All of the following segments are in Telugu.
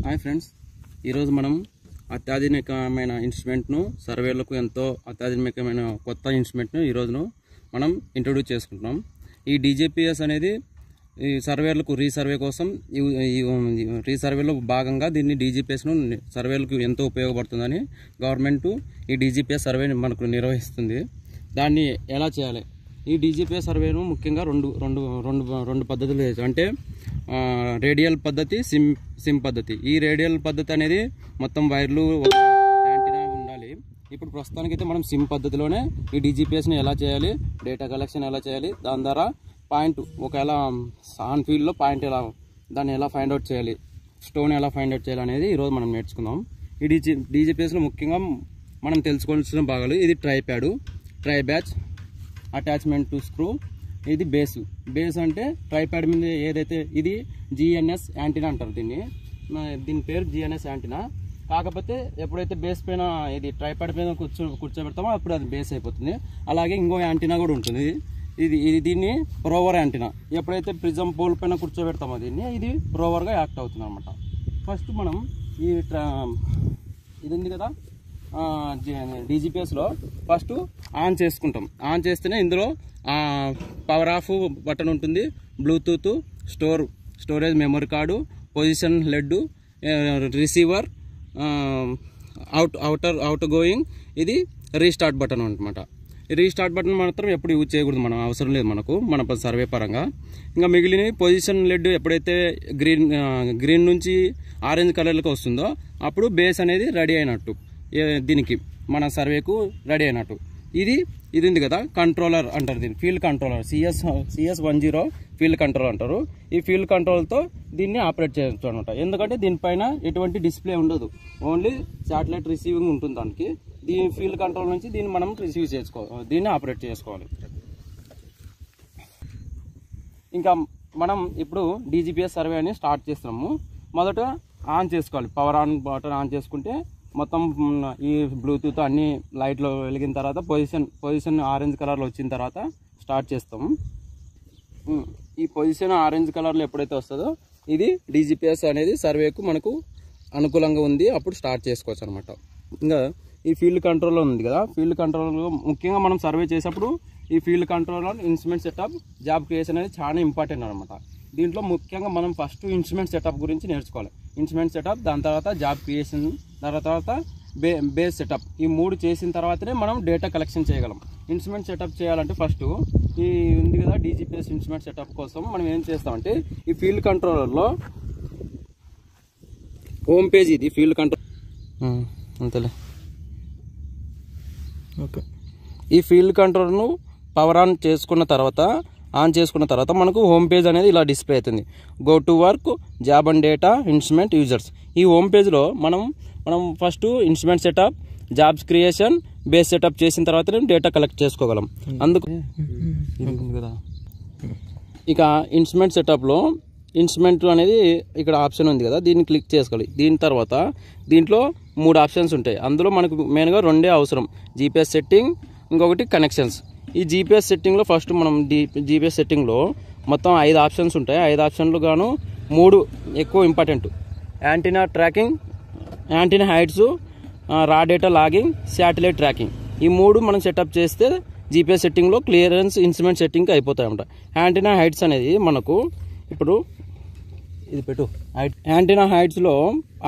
హాయ్ ఫ్రెండ్స్, ఈరోజు మనం అత్యాధునికమైన ఇన్స్ట్రుమెంట్ను సర్వేలకు ఎంతో అత్యాధునికమైన కొత్త ఇన్స్ట్రుమెంట్ను ఈరోజు మనం ఇంట్రొడ్యూస్ చేసుకుంటున్నాం. ఈ డీజీపీఎస్ అనేది ఈ సర్వేలకు రీసర్వే కోసం రీసర్వేలో భాగంగా దీన్ని డీజీపీఎస్ను సర్వేలకు ఎంతో ఉపయోగపడుతుందని గవర్నమెంట్ ఈ డీజీపీఎస్ సర్వేని మనకు నిర్వహిస్తుంది. దాన్ని ఎలా చేయాలి? ఈ డీజీపీఎస్ సర్వేను ముఖ్యంగా రెండు పద్ధతులు చేయొచ్చు. అంటే రేడియల్ పద్ధతి, సిమ్ పద్ధతి. ఈ రేడియల్ పద్ధతి అనేది మొత్తం వైర్లు యాంటీనా ఉండాలి. ఇప్పుడు ప్రస్తుతానికైతే మనం సిమ్ పద్ధతిలోనే ఈ డీజీపీఎస్ని ఎలా చేయాలి, డేటా కలెక్షన్ ఎలా చేయాలి, దాని ద్వారా పాయింట్ ఒకవేళ ఆన్ ఫీల్డ్లో పాయింట్ దాన్ని ఎలా ఫైండ్ అవుట్ చేయాలి, స్టోన్ ఎలా ఫైండ్ అవుట్ చేయాలి అనేది ఈరోజు మనం నేర్చుకుందాం. ఈ డీజీపీఎస్లో ముఖ్యంగా మనం తెలుసుకోవాల్సిన భాగాలు: ఇది tripod, try batch, attachment to screw, ఇది బేస్ అంటే ట్రైప్యాడ్ మీద ఏదైతే ఇది జిఎన్ఎస్ యాంటీనా అంటారు. దీని పేరు జిఎన్ఎస్ యాంటీనా. కాకపోతే ఎప్పుడైతే బేస్ పైన ఇది ట్రైప్యాడ్ పైన కూర్చోబెడతామో అప్పుడు అది బేస్ అయిపోతుంది. అలాగే ఇంకో యాంటీనా కూడా ఉంటుంది. దీన్ని రోవర్ యాంటీనా. ఎప్పుడైతే ప్రిజం పోల్ పైన కూర్చోబెడతామో ఇది రోవర్గా యాక్ట్ అవుతుంది అనమాట. ఫస్ట్ మనం ఇది ఉంది కదా డీజీపీఎస్లో ఫస్ట్ ఆన్ చేసుకుంటాం. ఆన్ చేస్తేనే ఇందులో పవర్ ఆఫ్ బటన్ ఉంటుంది, bluetooth, storage memory card, position LED, receiver, outgoing, ఇది రీస్టార్ట్ బటన్ అనమాట. ఈ రీస్టార్ట్ బటన్ మాత్రం ఎప్పుడు యూజ్ చేయకూడదు, మనం అవసరం లేదు మన సర్వే పరంగా. ఇంకా మిగిలిన పొజిషన్ లెడ్ ఎప్పుడైతే గ్రీన్ నుంచి ఆరెంజ్ కలర్లకు వస్తుందో అప్పుడు బేస్ అనేది రెడీ అయినట్టు, దీనికి మన సర్వేకు రెడీ అయినట్టు. ఇది ఉంది కదా కంట్రోలర్ అంటారు, దీన్ని field controller, CS10 field control అంటారు. ఈ ఫీల్డ్ కంట్రోల్తో దీన్ని ఆపరేట్ చేయొచ్చు అనమాట. ఎందుకంటే దీనిపైన ఎటువంటి డిస్ప్లే ఉండదు, ఓన్లీ శాటిలైట్ రిసీవింగ్ ఉంటుంది దానికి. దీని ఫీల్డ్ కంట్రోల్ నుంచి దీన్ని మనం రిసీవ్ చేసుకోవాలి, దీన్ని ఆపరేట్ చేసుకోవాలి. ఇంకా మనం ఇప్పుడు డీజీపీఎస్ సర్వే అని స్టార్ట్ చేస్తున్నాము. మొదట ఆన్ చేసుకోవాలి, పవర్ ఆన్ బటన్ ఆన్ చేసుకుంటే మొత్తం ఈ బ్లూటూత్ అన్ని లైట్లో వెలిగిన తర్వాత పొజిషన్ ఆరెంజ్ కలర్లో వచ్చిన తర్వాత స్టార్ట్ చేస్తాము. ఈ పొజిషన్ ఆరెంజ్ కలర్లో ఎప్పుడైతే వస్తుందో ఇది డీజీపీఎస్ అనేది సర్వేకు మనకు అనుకూలంగా ఉంది, అప్పుడు స్టార్ట్ చేసుకోవచ్చు అనమాట. ఇంకా ఈ ఫీల్డ్ కంట్రోల్లో ఉంది కదా, ఫీల్డ్ కంట్రోల్లో ముఖ్యంగా మనం సర్వే చేసేప్పుడు ఈ ఫీల్డ్ కంట్రోల్లో ఇన్స్ట్రుమెంట్ సెటప్, జాబ్ క్రియేషన్ అనేది చాలా ఇంపార్టెంట్ అనమాట. దీంట్లో ముఖ్యంగా మనం ఫస్ట్ ఇన్స్ట్రుమెంట్ సెటప్ గురించి నేర్చుకోవాలి. ఇన్స్ట్రుమెంట్ సెటప్, దాని తర్వాత జాబ్ క్రియేషన్, దాని తర్వాత బేస్ సెటప్. ఈ మూడు చేసిన తర్వాతనే మనం డేటా కలెక్షన్ చేయగలం. ఇన్స్ట్రుమెంట్ సెటప్ చేయాలంటే ఫస్ట్ ఈ ఉంది కదా డీజీపీఎస్ ఇన్స్ట్రుమెంట్ సెటప్ కోసం మనం ఏం చేస్తామంటే ఈ ఫీల్డ్ కంట్రోలర్లో హోమ్ పేజ్, ఇది ఫీల్డ్ కంట్రోల్ అంతేలే. ఓకే, ఈ ఫీల్డ్ కంట్రోల్ను పవర్ ఆన్ చేసుకున్న తర్వాత మనకు హోమ్ పేజ్ అనేది ఇలా డిస్ప్లే అవుతుంది. Go to work, job and data, instrument users. ఈ హోమ్ పేజ్లో మనం first instrument setup, jobs creation, base setup చేసిన తర్వాత డేటా కలెక్ట్ చేసుకోగలం. అందుకు కదా ఇక ఇన్స్ట్రుమెంట్ సెటప్లో ఇన్స్ట్రుమెంట్ అనేది ఇక్కడ ఆప్షన్ ఉంది కదా, దీన్ని క్లిక్ చేసుకోవాలి. దీని తర్వాత దీంట్లో 3 ఆప్షన్స్ ఉంటాయి. అందులో మనకు మెయిన్గా 2 అవసరం, జీపీఎస్ సెట్టింగ్, ఇంకొకటి కనెక్షన్స్. ఈ జీపీఎస్ సెట్టింగ్లో ఫస్ట్ మనం జీపీఎస్ సెట్టింగ్లో మొత్తం 5 ఆప్షన్స్ ఉంటాయి. 5 ఆప్షన్లు గాను 3 ఎక్కువ important: antenna tracking, antenna heights, raw data logging, satellite tracking. ఈ 3 మనం సెటప్ చేస్తే జీపీఎస్ సెట్టింగ్లో క్లియరెన్స్ ఇన్స్ట్రుమెంట్ సెట్టింగ్ అయిపోతాయి అన్నమాట. యాంటీనా హైట్స్ అనేది మనకు ఇప్పుడు ఇది పెట్టు. యాంటీనా హైట్స్లో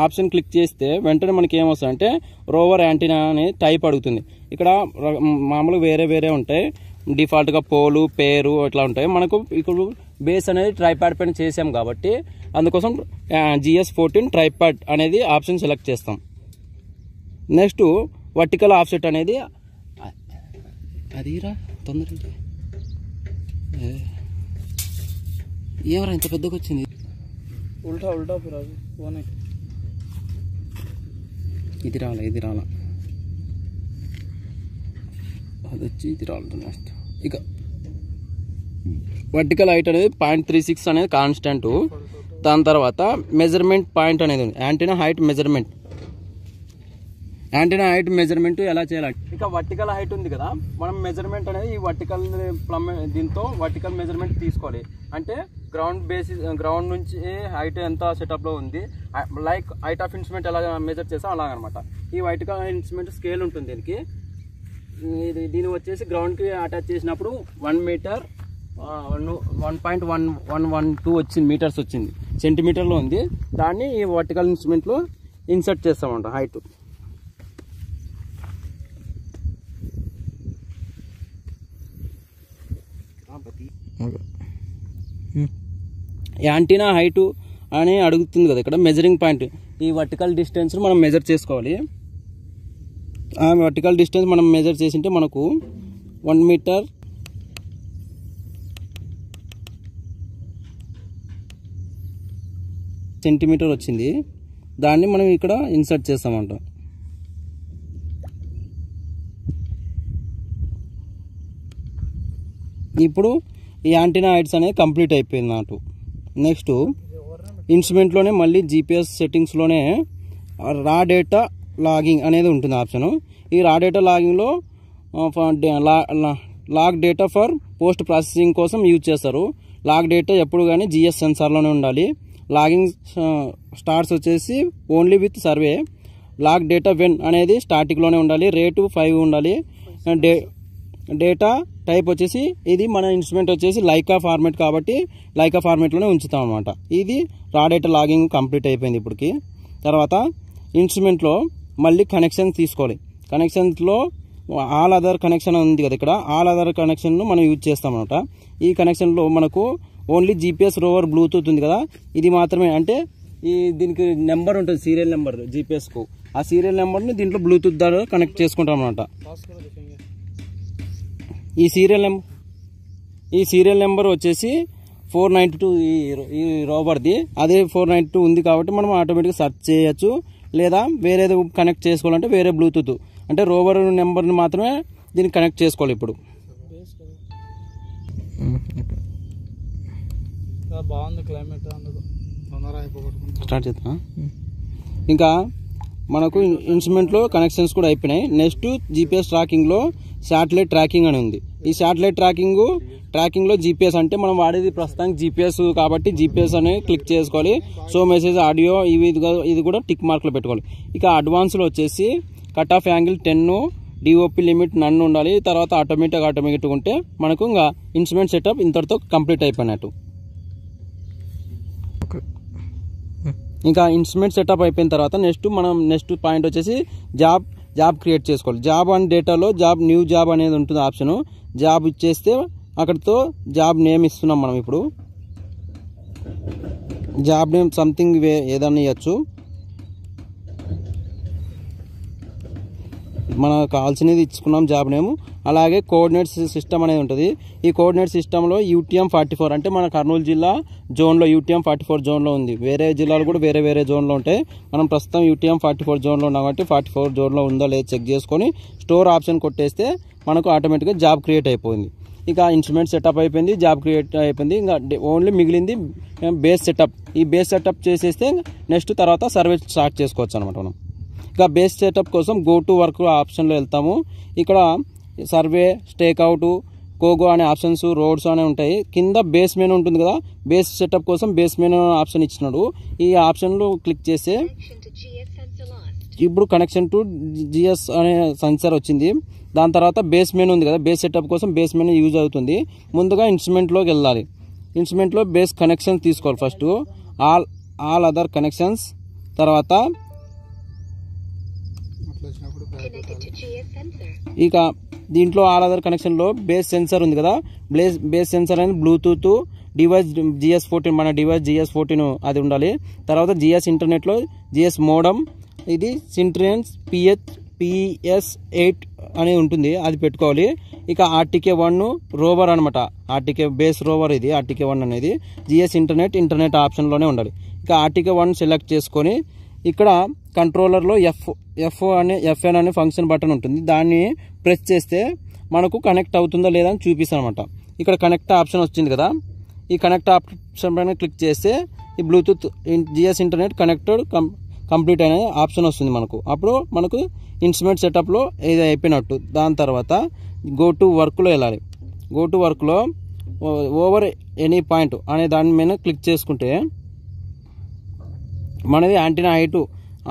ఆప్షన్ క్లిక్ చేస్తే వెంటనే మనకి ఏమొస్తుందంటే రోవర్ యాంటీనా అనే టైప్ అడుగుతుంది. ఇక్కడ మామూలుగా వేరే ఉంటాయి, డిఫాల్ట్గా పోలు, పేరు ఇట్లా ఉంటాయి. మనకు ఇప్పుడు బేస్ అనేది ట్రైప్యాడ్ పైన చేసాం కాబట్టి అందుకోసం GS14 ట్రైప్యాడ్ అనేది ఆప్షన్ సెలెక్ట్ చేస్తాం. నెక్స్ట్ వర్టికల్ ఆఫ్సెట్ అనేది అదిరా తొందరగా ఏమరా ఇంత పెద్దగా వచ్చింది. ఉల్టా ఇది రాలా అది వచ్చి ఇది రాలేదు. నెక్స్ట్ ఇక వర్టికల్ హైట్ అనేది 0.36 అనేది కాన్స్టెంట్. దాని తర్వాత మెజర్మెంట్ పాయింట్ అనేది ఉంది, antenna height measurement. Antenna height measurement ఎలా చేయాలి? ఇక వర్టికల్ హైట్ ఉంది కదా, మనం మెజర్మెంట్ అనేది ఈ వర్టికల్ దీంతో వర్టికల్ మెజర్మెంట్ తీసుకోవాలి. అంటే గ్రౌండ్ నుంచి హైట్ ఎంత సెటప్లో ఉంది, లైక్ హైట్ ఆఫ్ ఇన్స్ట్రుమెంట్ ఎలా మెజర్ చేస్తాం అలాగనమాట. ఈ వర్టికల్ ఇన్స్ట్రుమెంట్ స్కేల్ ఉంటుంది దీనికి. దీని వచ్చేసి గ్రౌండ్కి అటాచ్ చేసినప్పుడు 1 మీటర్ 1.112 వచ్చింది, మీటర్స్ వచ్చింది, సెంటీమీటర్లో ఉంది. దాన్ని ఈ వర్టికల్ ఇన్స్ట్రుమెంట్లో ఇన్సర్ట్ చేస్తామంట హైట్. యాంటీనా హైట్ అని అడుగుతుంది కదా ఇక్కడ, మెజరింగ్ పాయింట్. ఈ వర్టికల్ డిస్టెన్స్ మనం మెజర్ చేసుకోవాలి. ఆ వర్టికల్ డిస్టెన్స్ మనం మెజర్ చేసింటే మనకు 1 మీటర్ సెంటీమీటర్ వచ్చింది. దాన్ని మనం ఇక్కడ ఇన్సర్ట్ చేస్తామంట. ఇప్పుడు ఈ యాంటీనా హైట్స్ అనేది కంప్లీట్ అయిపోయింది నాకు. నెక్స్ట్ ఇన్స్ట్రుమెంట్లోనే మళ్ళీ జీపీఎస్ సెట్టింగ్స్లోనే రా డేటా లాగింగ్ అనేది ఉంటుంది ఆప్షను. ఈ రా డేటా లాగింగ్లో log data for post processing కోసం యూజ్ చేస్తారు. లాగ్ డేటా ఎప్పుడు కానీ జిఎస్ సెన్సార్లోనే ఉండాలి. లాగింగ్ స్టార్ట్స్ వచ్చేసి only with survey. Log data when అనేది స్టాటిక్లోనే ఉండాలి. రేటు 5 ఉండాలి. డేటా టైప్ వచ్చేసి ఇది మన ఇన్స్ట్రుమెంట్ వచ్చేసి లైకా ఫార్మేట్ కాబట్టి లైకా ఫార్మేట్లోనే ఉంచుతాం అనమాట. ఇది రా డేటా లాగింగ్ కంప్లీట్ అయిపోయింది ఇప్పటికి. తర్వాత ఇన్స్ట్రుమెంట్లో మళ్ళీ కనెక్షన్స్ తీసుకోవాలి. కనెక్షన్స్లో ఆల్ అదర్ కనెక్షన్ ఉంది కదా ఇక్కడ, ఆల్ అదర్ కనెక్షన్ను మనం యూజ్ చేస్తాం అనమాట. ఈ కనెక్షన్లో మనకు ఓన్లీ జీపీఎస్ రోవర్ బ్లూటూత్ ఉంది కదా, ఇది మాత్రమే. అంటే దీనికి నెంబర్ ఉంటుంది, సీరియల్ నెంబర్ జీపీఎస్కు. ఆ సీరియల్ నెంబర్ని దీంట్లో బ్లూటూత్ ద్వారా కనెక్ట్ చేసుకుంటాం అనమాట. ఈ సీరియల్ నెంబర్ వచ్చేసి 492 ఈ రోవర్ది. అదే 492 ఉంది కాబట్టి మనం ఆటోమేటిక్గా సెర్చ్ చేయొచ్చు. లేదా వేరేది కనెక్ట్ చేసుకోవాలంటే వేరే బ్లూటూత్ అంటే రోవర్ నెంబర్ని మాత్రమే దీనికి కనెక్ట్ చేసుకోవాలి. ఇప్పుడు బాగుంది క్లైమేట్, స్టార్ట్ చేద్దాం. ఇంకా మనకు ఇన్స్ట్రుమెంట్లో కనెక్షన్స్ కూడా అయిపోయినాయి. నెక్స్ట్ జీపీఎస్ ట్రాకింగ్లో శాటిలైట్ ట్రాకింగ్ అని ఉంది. ఈ శాటిలైట్ ట్రాకింగ్లో జీపీఎస్ అంటే మనం వాడేది ప్రస్తుతానికి జీపీఎస్ కాబట్టి జీపీఎస్ అని క్లిక్ చేసుకోవాలి. సో మెసేజ్ ఆడియో ఇది కూడా టిక్ మార్క్లో పెట్టుకోవాలి. ఇక అడ్వాన్స్లో వచ్చేసి cut off angle 10, DOP limit నన్ను ఉండాలి. తర్వాత ఆటోమేటిక్ ఉంటే మనకు ఇంకా ఇన్స్ట్రుమెంట్ సెటప్ ఇంతటితో కంప్లీట్ అయిపోయినట్టు. ఇంకా ఇన్స్ట్రుమెంట్ సెటప్ అయిపోయిన తర్వాత నెక్స్ట్ పాయింట్ వచ్చేసి జాబ్ క్రియేట్ చేసుకోవాలి. జాబ్ అండ్ డేటాలో న్యూ జాబ్ అనేది ఉంటుంది ఆప్షను. జాబ్ ఇచ్చేస్తే అక్కడితో జాబ్ నేమ్ ఇస్తున్నాం మనం. ఇప్పుడు జాబ్ నేమ్ సంథింగ్ ఏదన్నా ఇవ్వచ్చు. మనకు కావాల్సినది ఇచ్చుకున్నాం జాబ్ నేమ్. అలాగే కోఆర్డినేట్స్ సిస్టమ్ అనేది ఉంటుంది. ఈ కోఆర్డినేట్ సిస్టంలో UTM 44 అంటే మన కర్నూలు జిల్లా జోన్లో UTM 44 జోన్లో ఉంది. వేరే జిల్లాలు కూడా వేరే జోన్లో ఉంటాయి. మనం ప్రస్తుతం UTM 44 జోన్లో ఉన్నాం కాబట్టి 44 జోన్లో ఉందో లేదో చెక్ చేసుకొని స్టోర్ ఆప్షన్ కొట్టేస్తే మనకు ఆటోమేటిక్గా జాబ్ క్రియేట్ అయిపోయింది. ఇక ఇన్స్ట్రుమెంట్ సెటప్ అయిపోయింది, జాబ్ క్రియేట్ అయిపోయింది. ఇంకా ఓన్లీ మిగిలింది బేస్ సెటప్. ఈ బేస్ సెటప్ చేసేస్తే నెక్స్ట్ తర్వాత సర్వే స్టార్ట్ చేసుకోవచ్చు అనమాట మనం. ఇక బేస్ సెటప్ కోసం గో టు వర్క్ ఆప్షన్లో వెళ్తాము. ఇక్కడ సర్వే, స్టేక్అవుట్, కోగో అనే ఆప్షన్స్, రోడ్స్ అనే ఉంటాయి. కింద బేస్ మెనూ ఉంటుంది కదా, బేస్ సెటప్ కోసం బేస్ మెనూ ఆప్షన్ ఇచ్చినాడు. ఈ ఆప్షన్లో క్లిక్ చేస్తే ఇప్పుడు కనెక్షన్ టు జిఎస్ అనే సెన్సార్ వచ్చింది. దాని తర్వాత బేస్ మెనూ ఉంది కదా, బేస్ సెటప్ కోసం బేస్ మెనూ యూజ్ అవుతుంది. ముందుగా ఇన్స్ట్రుమెంట్లోకి వెళ్ళాలి. ఇన్స్ట్రుమెంట్లో బేస్ కనెక్షన్స్ తీసుకోవాలి. ఫస్ట్ ఆల్ అదర్ కనెక్షన్స్, తర్వాత ఇక దీంట్లో ఆల్ అదర్ కనెక్షన్లో బేస్ సెన్సార్ ఉంది కదా, బేస్ సెన్సార్ అనేది బ్లూటూత్ డివైస్ GS14, మన డివైస్ GS14 అది ఉండాలి. తర్వాత GS ఇంటర్నెట్లో GS మోడమ్, ఇది సింట్రియన్స్ PS8 అనేది ఉంటుంది, అది పెట్టుకోవాలి. ఇక RTK1 రోవర్ అనమాట, RTK బేస్ రోవర్ ఇది. RTK1 అనేది GS ఇంటర్నెట్ ఆప్షన్లోనే ఉండాలి. ఇక RTK1 సెలెక్ట్ చేసుకొని ఇక్కడ కంట్రోలర్లో FN అనే ఫంక్షన్ బటన్ ఉంటుంది. దాన్ని ప్రెస్ చేస్తే మనకు కనెక్ట్ అవుతుందా లేదా అని చూపిస్తాను అనమాట. ఇక్కడ కనెక్ట్ ఆప్షన్ వచ్చింది కదా, ఈ కనెక్ట్ ఆప్షన్ పైన క్లిక్ చేస్తే ఈ బ్లూటూత్ GS ఇంటర్నెట్ కంప్లీట్ అనే ఆప్షన్ వస్తుంది మనకు. అప్పుడు మనకు ఇన్స్ట్రుమెంట్ సెటప్లో ఇది అయిపోయినట్టు. దాని తర్వాత గో టు వర్క్లో వెళ్ళాలి. గో టు వర్క్లో ఓవర్ ఎనీ పాయింట్ అనే దాని మీద క్లిక్ చేసుకుంటే మనది యాంటీనా హైట్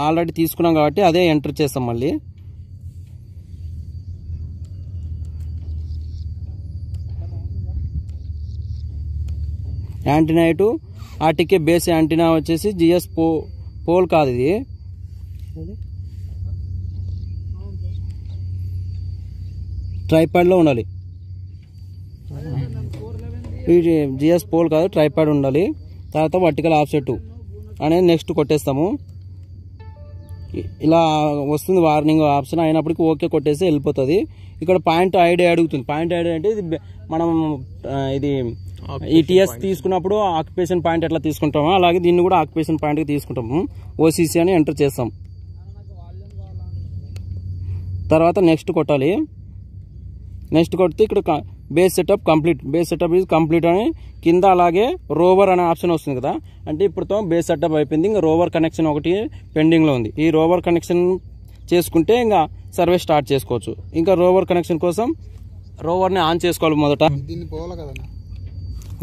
ఆల్రెడీ తీసుకున్నాం కాబట్టి అదే ఎంటర్ చేస్తాం. మళ్ళీ యాంటీనా హైట్ ఆర్టీకే బేస్ యాంటీనా వచ్చేసి జిఎస్ పోల్ కాదు, ఇది ట్రైపాడ్లో ఉండాలి. ఇది జిఎస్ పోల్ కాదు, ట్రైపాడ్ ఉండాలి. తర్వాత వర్టికల్ ఆఫ్సెట్ అనేది నెక్స్ట్ కొట్టేస్తాము. ఇలా వస్తుంది వార్నింగ్ ఆప్షన్. అయినప్పటికీ ఓకే కొట్టేస్తే వెళ్ళిపోతుంది. ఇక్కడ పాయింట్ ఐడి అడుగుతుంది. పాయింట్ ఐడి అంటే ఇది మనం ఇది ఈటీఎస్ తీసుకున్నప్పుడు ఆక్యుపేషన్ పాయింట్ ఎట్లా తీసుకుంటామో అలాగే దీన్ని కూడా ఆక్యుపేషన్ పాయింట్కి తీసుకుంటాము. ఓసీసీ అని ఎంటర్ చేస్తాం. తర్వాత నెక్స్ట్ కొట్టాలి. నెక్స్ట్ కొడితే ఇక్కడ base setup complete, base setup is complete అని కింద అలాగే రోవర్ అనే ఆప్షన్ వస్తుంది కదా. అంటే ఇప్పుడుతో బేస్ సెటప్ అయిపోయింది. ఇంకా రోవర్ కనెక్షన్ ఒకటి పెండింగ్లో ఉంది. ఈ రోవర్ కనెక్షన్ చేసుకుంటే ఇంకా సర్వే స్టార్ట్ చేసుకోవచ్చు. ఇంకా రోవర్ కనెక్షన్ కోసం రోవర్ని ఆన్ చేసుకోవాలి. మొదట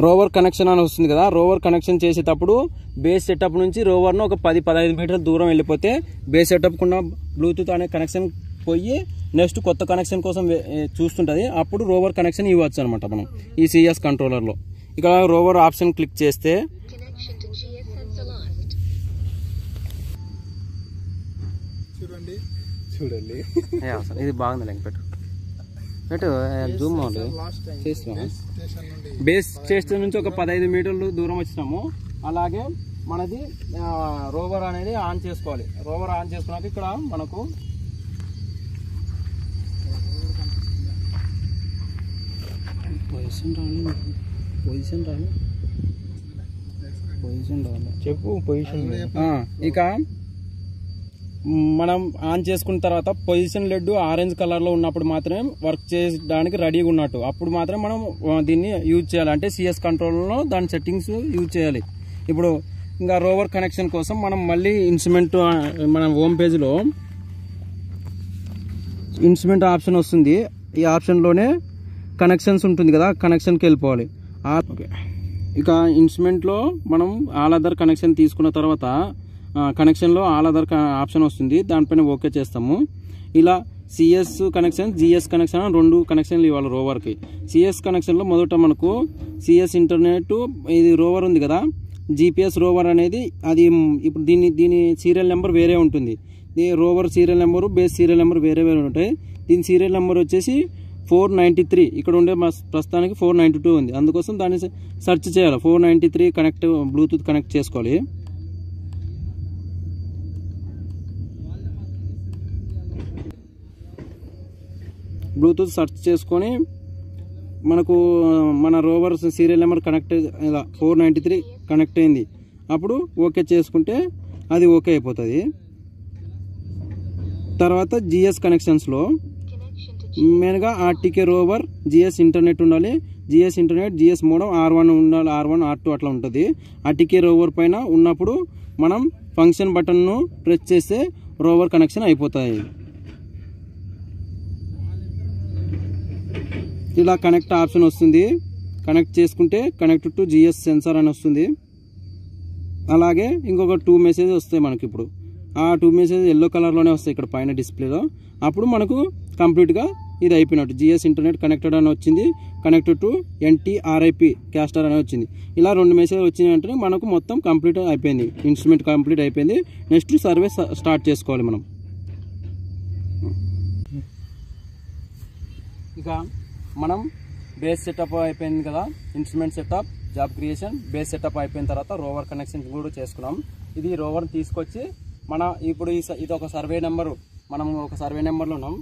రోవర్ కనెక్షన్ అని వస్తుంది కదా. రోవర్ కనెక్షన్ చేసేటప్పుడు బేస్ సెటప్ నుంచి రోవర్ను ఒక 10-15 మీటర్ల దూరం వెళ్ళిపోతే బేస్ సెటప్ కున్న బ్లూటూత్ అనే కనెక్షన్ పోయి నెక్స్ట్ కొత్త కనెక్షన్ కోసం చూస్తుంటుంది. అప్పుడు రోవర్ కనెక్షన్ ఇవ్వచ్చు అనమాట మనం ఈ సిఎస్ కంట్రోలర్లో. ఇక్కడ రోవర్ ఆప్షన్ క్లిక్ చేస్తే చూడండి ఇది బాగుంది. లెంక్ పెట్టు జూమ్ చేస్తున్నాం. బేస్ స్టేషన్ నుంచి ఒక 15 మీటర్లు దూరం వచ్చినాము. అలాగే మనది రోవర్ అనేది ఆన్ చేసుకోవాలి. రోవర్ ఆన్ చేసుకున్నాక ఇక్కడ మనకు పొజిషన్ రాలి చెప్పు పొజిషన్. ఇక మనం ఆన్ చేసుకున్న తర్వాత పొజిషన్ లెడ్ ఆరెంజ్ కలర్లో ఉన్నప్పుడు మాత్రమే వర్క్ చేయడానికి రెడీగా ఉన్నట్టు. అప్పుడు మాత్రమే మనం దీన్ని యూజ్ చేయాలి. అంటే సిఎస్ కంట్రోల్లో దాని సెట్టింగ్స్ యూజ్ చేయాలి. ఇప్పుడు ఇంకా రోవర్ కనెక్షన్ కోసం మనం మళ్ళీ ఇన్స్ట్రుమెంట్ మన హోమ్ పేజ్లో ఇన్స్ట్రుమెంట్ ఆప్షన్ వస్తుంది. ఈ ఆప్షన్లోనే కనెక్షన్స్ ఉంటుంది కదా, కనెక్షన్కి వెళ్ళిపోవాలి. ఇక ఇన్స్ట్రుమెంట్లో మనం ఆల్ అదర్ కనెక్షన్ తీసుకున్న తర్వాత కనెక్షన్లో ఆల్ అదర్ ఆప్షన్ వస్తుంది. దానిపైన ఓకే చేస్తాము. ఇలా సిఎస్ కనెక్షన్, జిఎస్ కనెక్షన్ 2 కనెక్షన్లు ఇవ్వాలి రోవర్కి. సిఎస్ కనెక్షన్లో మొదట మనకు సిఎస్ ఇంటర్నెట్ ఇది రోవర్ ఉంది కదా, జిపిఎస్ రోవర్ అనేది అది ఇప్పుడు దీని సీరియల్ నెంబర్ వేరే ఉంటుంది. Rover serial number, base serial number వేరే వేరే ఉంటాయి. దీని సీరియల్ నెంబర్ వచ్చేసి 493. ఇక్కడ ఉండే ప్రస్తుతానికి 492 ఉంది. అందుకోసం దాన్ని సెర్చ్ చేయాలి. 493 కనెక్ట్ బ్లూటూత్ కనెక్ట్ చేసుకోవాలి. బ్లూటూత్ సెర్చ్ చేసుకొని మనకు మన రోవర్ సీరియల్ నెంబర్ కనెక్ట్ ఇలా 493 కనెక్ట్ అయింది. అప్పుడు ఓకే చేసుకుంటే అది ఓకే అయిపోతుంది. తర్వాత జిఎస్ కనెక్షన్స్లో మెయిన్గా ఆర్టీకే రోవర్, జిఎస్ ఇంటర్నెట్ ఉండాలి. GS internet, GS modem R1 ఉండాలి. R1 R2 అట్లా ఉంటుంది. ఆర్టీకే రోవర్ పైన ఉన్నప్పుడు మనం ఫంక్షన్ బటన్ను ప్రెస్ చేస్తే రోవర్ కనెక్షన్ అయిపోతాయి. ఇలా కనెక్ట్ ఆప్షన్ వస్తుంది. కనెక్ట్ చేసుకుంటే కనెక్ట్ టు జిఎస్ సెన్సార్ అని వస్తుంది. అలాగే ఇంకొక 2 మెసేజ్ వస్తాయి మనకి. ఇప్పుడు ఆ 2 మెసేజ్ ఎల్లో కలర్లోనే వస్తాయి ఇక్కడ పైన డిస్ప్లేలో. అప్పుడు మనకు కంప్లీట్గా ఇది అయిపోయినట్టు. జిఎస్ ఇంటర్నెట్ కనెక్టెడ్ అని వచ్చింది, కనెక్టెడ్ టు NT-RIP క్యాస్టర్ అని వచ్చింది. ఇలా 2 మెసేజ్ వచ్చినాయి అంటే మనకు మొత్తం కంప్లీట్ అయిపోయింది. ఇన్స్ట్రుమెంట్ కంప్లీట్ అయిపోయింది. నెక్స్ట్ సర్వే స్టార్ట్ చేసుకోవాలి మనం. ఇక మనం బేస్ సెటప్ అయిపోయింది కదా, instrument setup, job creation, base setup అయిపోయిన తర్వాత రోవర్ కనెక్షన్ కూడా చేసుకున్నాం. ఇది రోవర్ తీసుకొచ్చి మన ఇప్పుడు ఇది ఒక సర్వే నెంబరు, మనం ఒక సర్వే నెంబర్లో ఉన్నాం.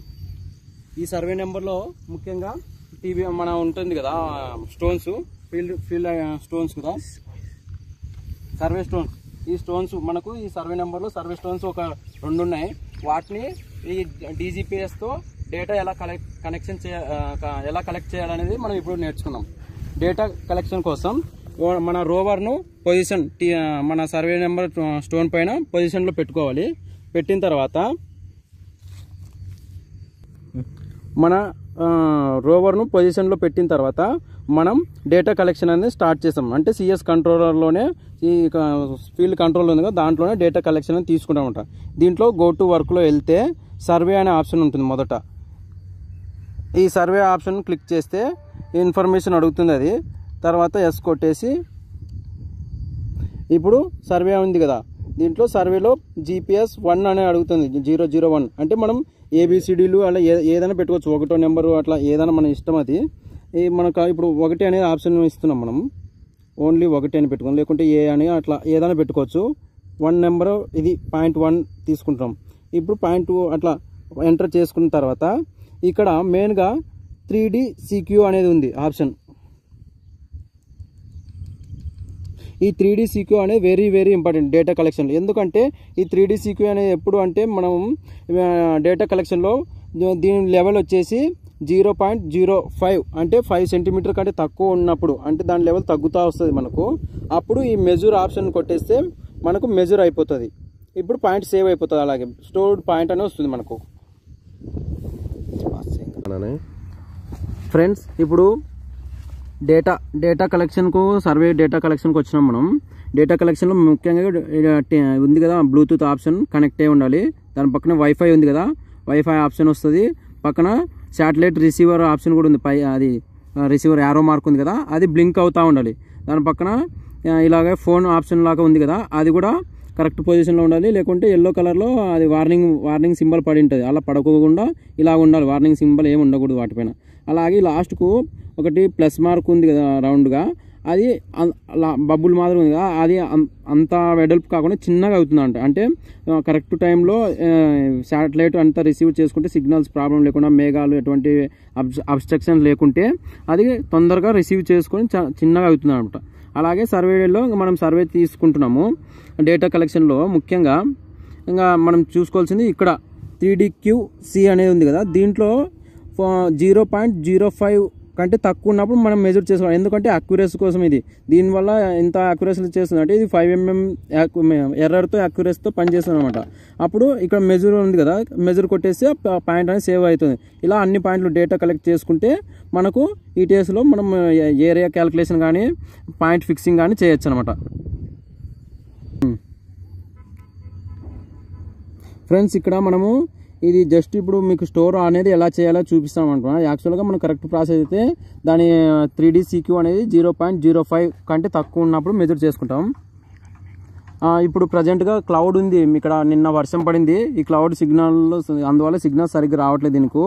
ఈ సర్వే నెంబర్లో ముఖ్యంగా టీవీ మన ఉంటుంది కదా, స్టోన్స్, ఫీల్డ్ స్టోన్స్ కదా, సర్వే స్టోన్స్. ఈ స్టోన్స్ మనకు ఈ సర్వే నెంబర్లో సర్వే స్టోన్స్ ఒక 2 ఉన్నాయి. వాటిని ఈ డీజీపీఎస్తో డేటా ఎలా కలెక్ట్ చేయాలనేది మనం ఇప్పుడు నేర్చుకున్నాం. డేటా కలెక్షన్ కోసం మన రోవర్ను పొజిషన్ మన సర్వే నెంబర్ స్టోన్ పైన పొజిషన్లో పెట్టుకోవాలి. పెట్టిన తర్వాత మన రోవర్ను పొజిషన్లో పెట్టిన తర్వాత మనం డేటా కలెక్షన్ అనేది స్టార్ట్ చేస్తాం. అంటే సిఎస్ కంట్రోలర్లోనే ఈ ఫీల్డ్ కంట్రోల్ ఉంది కదా, దాంట్లోనే డేటా కలెక్షన్ అనేది తీసుకుంటామంట. దీంట్లో గో టు వర్క్లో వెళ్తే సర్వే అనే ఆప్షన్ ఉంటుంది. మొదట ఈ సర్వే ఆప్షన్ క్లిక్ చేస్తే ఇన్ఫర్మేషన్ అడుగుతుంది. అది తర్వాత ఎస్ కొట్టేసి ఇప్పుడు సర్వే ఉంది కదా, దీంట్లో సర్వేలో GPS 1 అనే అడుగుతుంది. 001 అంటే మనం ABCDలు అలా ఏదైనా పెట్టుకోవచ్చు. 1వ నెంబరు అట్లా ఏదైనా మన ఇష్టం. అది మనకు ఇప్పుడు 1 అనేది ఆప్షన్ ఇస్తున్నాం. మనం ఓన్లీ 1 అని పెట్టుకోం, లేకుంటే ఏ అని అట్లా ఏదైనా పెట్టుకోవచ్చు. 1 నెంబరు ఇది 0.1 తీసుకుంటాం. ఇప్పుడు 0.2 అట్లా ఎంటర్ చేసుకున్న తర్వాత ఇక్కడ మెయిన్గా 3D CQ అనేది ఉంది ఆప్షన్. ఈ 3D CQ అనేది వెరీ వెరీ ఇంపార్టెంట్ డేటా కలెక్షన్లో. ఎందుకంటే ఈ 3D CQ అనేది ఎప్పుడు అంటే మనం డేటా కలెక్షన్లో దీని లెవెల్ వచ్చేసి 0.05 అంటే 5 సెంటీమీటర్ కంటే తక్కువ ఉన్నప్పుడు, అంటే దాని లెవెల్ తగ్గుతూ వస్తుంది మనకు. అప్పుడు ఈ మెజర్ ఆప్షన్ కొట్టేస్తే మనకు మెజర్ అయిపోతుంది. ఇప్పుడు పాయింట్ సేవ్ అయిపోతుంది. అలాగే స్టోర్డ్ పాయింట్ అని వస్తుంది మనకు. ఫ్రెండ్స్, ఇప్పుడు డేటా కలెక్షన్కు సర్వే డేటా కలెక్షన్కి వచ్చినాం. మనం డేటా కలెక్షన్లో ముఖ్యంగా ఉంది కదా బ్లూటూత్ ఆప్షన్ కనెక్ట్ అయి ఉండాలి. దాని పక్కన వైఫై ఉంది కదా, వైఫై ఆప్షన్ వస్తుంది. పక్కన శాటిలైట్ రిసీవర్ ఆప్షన్ కూడా ఉంది. అది రిసీవర్ యారో మార్క్ ఉంది కదా, అది బ్లింక్ అవుతూ ఉండాలి. దాని పక్కన ఇలాగే ఫోన్ ఆప్షన్ లాగా ఉంది కదా, అది కూడా కరెక్ట్ పొజిషన్లో ఉండాలి. లేకుంటే ఎల్లో కలర్లో అది వార్నింగ్ సింబల్ పడి ఉంటుంది. అలా పడకోకుండా ఇలా ఉండాలి. వార్నింగ్ సింబల్ ఏమి ఉండకూడదు వాటిపైన. అలాగే లాస్ట్కు ఒకటి ప్లస్ మార్క్ ఉంది కదా రౌండ్గా, అది బబ్బుల్ మాదిరి ఉంది కదా, అది అంత వెడల్పు కాకుండా చిన్నగా అవుతుంది. అంటే కరెక్ట్ టైంలో శాటిలైట్ అంతా రిసీవ్ చేసుకుంటే సిగ్నల్స్ ప్రాబ్లం లేకుండా, మేఘాలు ఎటువంటి అబ్స్ట్రక్షన్ లేకుంటే అది తొందరగా రిసీవ్ చేసుకొని చిన్నగా అవుతుంది అనమాట. అలాగే సర్వేలో మనం సర్వే తీసుకుంటున్నాము. డేటా కలెక్షన్లో ముఖ్యంగా ఇంకా మనం చూసుకోవాల్సింది ఇక్కడ 3DQC అనేది ఉంది కదా, దీంట్లో 0.05 కంటే తక్కువ ఉన్నప్పుడు మనం మెజర్ చేసుకోవాలి. ఎందుకంటే అక్యురసీ కోసం ఇది. దీనివల్ల ఎంత అక్యురసీ చేస్తుంది అంటే ఇది 5 mm ఎర్రర్తో అక్యురసీతో పనిచేస్తుంది అనమాట. అప్పుడు ఇక్కడ మెజర్ ఉంది కదా, మెజర్ కొట్టేసి పాయింట్ అనేది సేవ్ అవుతుంది. ఇలా అన్ని పాయింట్లు డేటా కలెక్ట్ చేసుకుంటే మనకు ఈ టేస్లో మనం ఏరియా క్యాలిక్యులేషన్ కానీ పాయింట్ ఫిక్సింగ్ కానీ చేయొచ్చు అనమాట. ఫ్రెండ్స్, ఇక్కడ మనము ఇది జస్ట్ ఇప్పుడు మీకు స్టోర్ అనేది ఎలా చేయాలో చూపిస్తాం అనుకున్నాను. యాక్చువల్గా మనం కరెక్ట్ ప్రాసెస్ అయితే దాని 3D CQ అనేది 0.05 కంటే తక్కువ ఉన్నప్పుడు మెజర్ చేసుకుంటాం. ఇప్పుడు ప్రజెంట్గా క్లౌడ్ ఉంది. ఇక్కడ నిన్న వర్షం పడింది. ఈ క్లౌడ్ సిగ్నల్, అందువల్ల సిగ్నల్ సరిగ్గా రావట్లేదు. దీనికి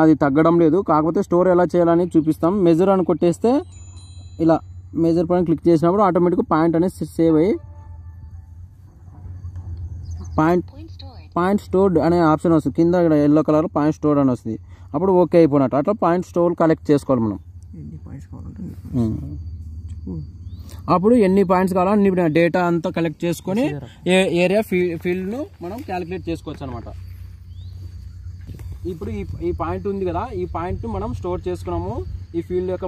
అది తగ్గడం లేదు. కాకపోతే స్టోర్ ఎలా చేయాలని చూపిస్తాం. మెజర్ అని కొట్టేస్తే ఇలా మెజర్ పైన క్లిక్ చేసినప్పుడు ఆటోమేటిక్గా పాయింట్ అనేది సేవ్ అయ్యి పాయింట్ స్టోర్డ్ అనే ఆప్షన్ వస్తుంది. కింద ఇక్కడ ఎల్లో కలర్ పాయింట్ స్టోర్డ్ అని వస్తుంది. అప్పుడు ఓకే అయిపోయినట్టు. అట్లా పాయింట్ స్టోర్ కలెక్ట్ చేసుకోవాలి మనం. అప్పుడు ఎన్ని పాయింట్స్ కావాలో అన్ని డేటా అంతా కలెక్ట్ చేసుకొని ఏరియా ఫీల్డ్ను మనం క్యాలిక్యులేట్ చేసుకోవచ్చు అనమాట. ఇప్పుడు ఈ పాయింట్ ఉంది కదా, ఈ పాయింట్ మనం స్టోర్ చేసుకున్నాము. ఈ ఫీల్డ్ యొక్క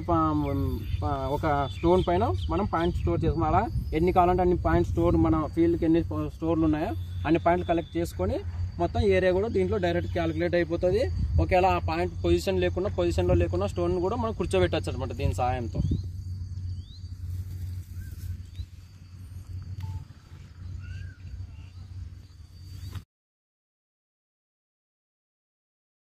ఒక స్టోన్ పైన మనం పాయింట్ స్టోర్ చేసుకున్నాం. అలా ఎన్ని కావాలంటే అన్ని పాయింట్ స్టోర్, మన ఫీల్డ్కి ఎన్ని స్టోర్లు ఉన్నాయో అన్ని పాయింట్లు కలెక్ట్ చేసుకొని మొత్తం ఏరియా కూడా దీంట్లో డైరెక్ట్ క్యాలిక్యులేట్ అయిపోతుంది. ఒకవేళ ఆ పాయింట్ పొజిషన్లో లేకుండా స్టోన్ కూడా మనం కూర్చోబెట్టచ్చు అనమాట దీని సహాయంతో.